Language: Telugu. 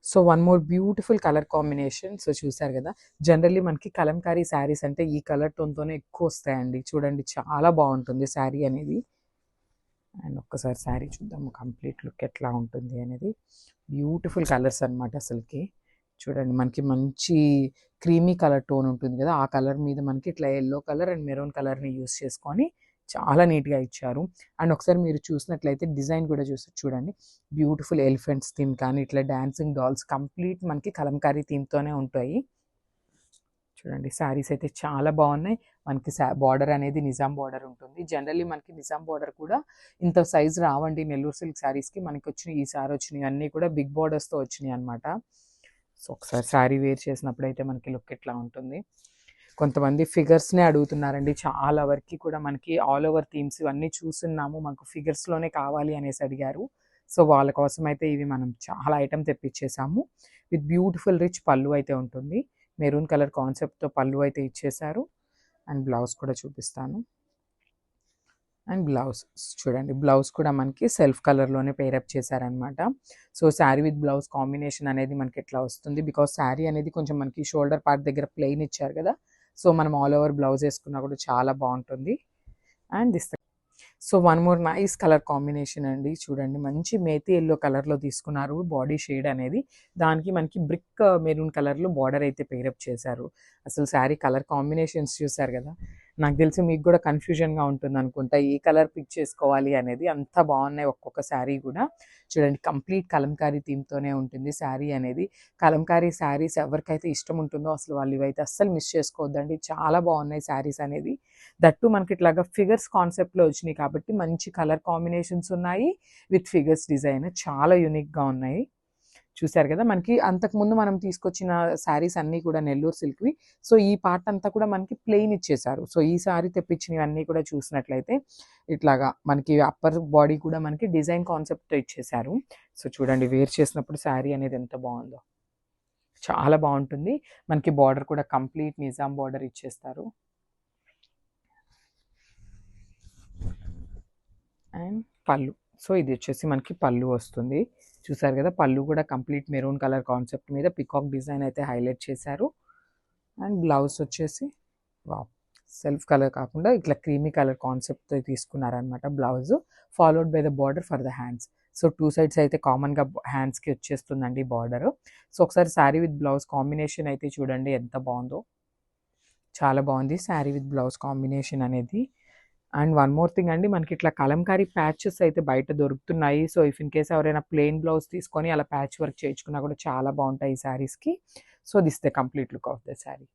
So one more beautiful colour combination. So చూసారు కదా, జనరల్లీ మనకి కలంకారీ శారీస్ అంటే ఈ కలర్ టోన్తోనే ఎక్కువ వస్తాయండి. చూడండి చాలా బాగుంటుంది శారీ అనేది. అండ్ ఒక్కసారి శారీ చూద్దాము కంప్లీట్ లుక్ ఎట్లా ఉంటుంది అనేది. బ్యూటిఫుల్ కలర్స్ అనమాట అసలుకి. చూడండి మనకి మంచి క్రీమీ కలర్ టోన్ ఉంటుంది కదా, ఆ కలర్ మీద మనకి ఇట్లా ఎల్లో కలర్ అండ్ మెరూన్ కలర్ని యూస్ చేసుకొని చాలా నీట్గా ఇచ్చారు. అండ్ ఒకసారి మీరు చూసినట్లయితే డిజైన్ కూడా చూడండి, బ్యూటిఫుల్ ఎలిఫెంట్స్ థీమ్ కానీ ఇట్లా డాన్సింగ్ డాల్స్ కంప్లీట్ మనకి కలంకారీ థీమ్తోనే ఉంటాయి. చూడండి శారీస్ అయితే చాలా బాగున్నాయి. మనకి బార్డర్ అనేది నిజాం బార్డర్ ఉంటుంది. జనరల్లీ మనకి నిజాం బార్డర్ కూడా ఇంత సైజ్ రావండి నెల్లూరు సిల్క్ శారీస్కి. మనకి వచ్చినాయి ఈసారి వచ్చినాయి అన్నీ కూడా బిగ్ బార్డర్స్తో వచ్చినాయి అనమాట. సో ఒకసారి శారీ వేర్ చేసినప్పుడు అయితే మనకి లుక్ ఎట్లా ఉంటుంది. కొంతమంది ఫిగర్స్నే అడుగుతున్నారండి చాలా వరకు కూడా. మనకి ఆల్ ఓవర్ థీమ్స్ ఇవన్నీ చూస్తున్నాము, మాకు ఫిగర్స్లోనే కావాలి అనేసి అడిగారు. సో వాళ్ళ కోసం అయితే ఇవి మనం చాలా ఐటమ్ తెప్పించేసాము. విత్ బ్యూటిఫుల్ రిచ్ పళ్ళు అయితే ఉంటుంది. మెరూన్ కలర్ కాన్సెప్ట్తో పళ్ళు అయితే ఇచ్చేసారు. అండ్ బ్లౌజ్ కూడా చూపిస్తాను. అండ్ బ్లౌజ్ చూడండి, బ్లౌజ్ కూడా మనకి సెల్ఫ్ కలర్లోనే పేరప్ చేశారనమాట. So sari with blouse combination అనేది మనకి ఎట్లా వస్తుంది, బికాస్ శారీ అనేది కొంచెం మనకి షోల్డర్ పార్ట్ దగ్గర ప్లెయిన్ ఇచ్చారు కదా, సో మనం ఆల్ ఓవర్ బ్లౌజ్ వేసుకున్నా కూడా చాలా బాగుంటుంది. And this so one more nice colour combination అండి. చూడండి మంచి మేతి ఎల్లో కలర్లో తీసుకున్నారు బాడీ షేడ్ అనేది. దానికి మనకి బ్రిక్ మెరూన్ కలర్లో బార్డర్ అయితే పేరప్ చేశారు. అసలు శారీ కలర్ కాంబినేషన్స్ చూసారు కదా, నాకు తెలిసి మీకు కూడా కన్ఫ్యూజన్గా ఉంటుంది అనుకుంటా ఏ కలర్ పిక్ చేసుకోవాలి అనేది. అంత బాగున్నాయి ఒక్కొక్క శారీ కూడా. చూడండి కంప్లీట్ కలంకారీ థీమ్తోనే ఉంటుంది శారీ అనేది. కలంకారీ శారీస్ ఎవరికైతే ఇష్టం ఉంటుందో అసలు వాళ్ళు ఇవైతే అస్సలు మిస్ చేసుకోవద్దండి. చాలా బాగున్నాయి శారీస్ అనేది. దట్టు మనకి ఇట్లాగా ఫిగర్స్ కాన్సెప్ట్లో వచ్చినాయి కాబట్టి మంచి కలర్ కాంబినేషన్స్ ఉన్నాయి. విత్ ఫిగర్స్ డిజైన్ చాలా యూనిక్గా ఉన్నాయి. చూసారు కదా, మనకి అంతకుముందు మనం తీసుకొచ్చిన శారీస్ అన్నీ కూడా నెల్లూరు సిల్క్వి. సో ఈ పార్ట్ అంతా కూడా మనకి ప్లెయిన్ ఇచ్చేసారు. సో ఈ శారీ తెప్పించినవన్నీ కూడా చూసినట్లయితే ఇట్లాగా మనకి అప్పర్ బాడీ కూడా మనకి డిజైన్ కాన్సెప్ట్ ఇచ్చేసారు. సో చూడండి వేర్ చేసినప్పుడు శారీ అనేది ఎంత బాగుందో, చాలా బాగుంటుంది. మనకి బార్డర్ కూడా కంప్లీట్ నిజాం బార్డర్ ఇచ్చేస్తారు. అండ్ పళ్ళు, సో ఇది వచ్చేసి మనకి పళ్ళు వస్తుంది. చూసారు కదా, పళ్ళు కూడా కంప్లీట్ మెరూన్ కలర్ కాన్సెప్ట్ మీద పికాక్ డిజైన్ అయితే హైలైట్ చేశారు. అండ్ బ్లౌజ్ వచ్చేసి సెల్ఫ్ కలర్ కాకుండా ఇట్లా క్రీమీ కలర్ కాన్సెప్ట్తో తీసుకున్నారనమాట blouse, followed by the border for the hands. So two sides అయితే కామన్గా హ్యాండ్స్కి వచ్చేస్తుందండి బార్డర్. సో ఒకసారి శారీ విత్ బ్లౌజ్ కాంబినేషన్ అయితే చూడండి ఎంత బాగుందో, చాలా బాగుంది శారీ విత్ బ్లౌజ్ కాంబినేషన్ అనేది. అండ్ వన్ మోర్ థింగ్ అండి, మనకి ఇట్లా కలంకారీ ప్యాచెస్ అయితే బయట దొరుకుతున్నాయి. సో ఇఫ్ ఇన్ కేస్ ఎవరైనా ప్లెయిన్ బ్లౌజ్ తీసుకొని అలా ప్యాచ్ వర్క్ చేయించుకున్నా కూడా చాలా బాగుంటాయి ఈ శారీస్కి. So this the complete look of the sari.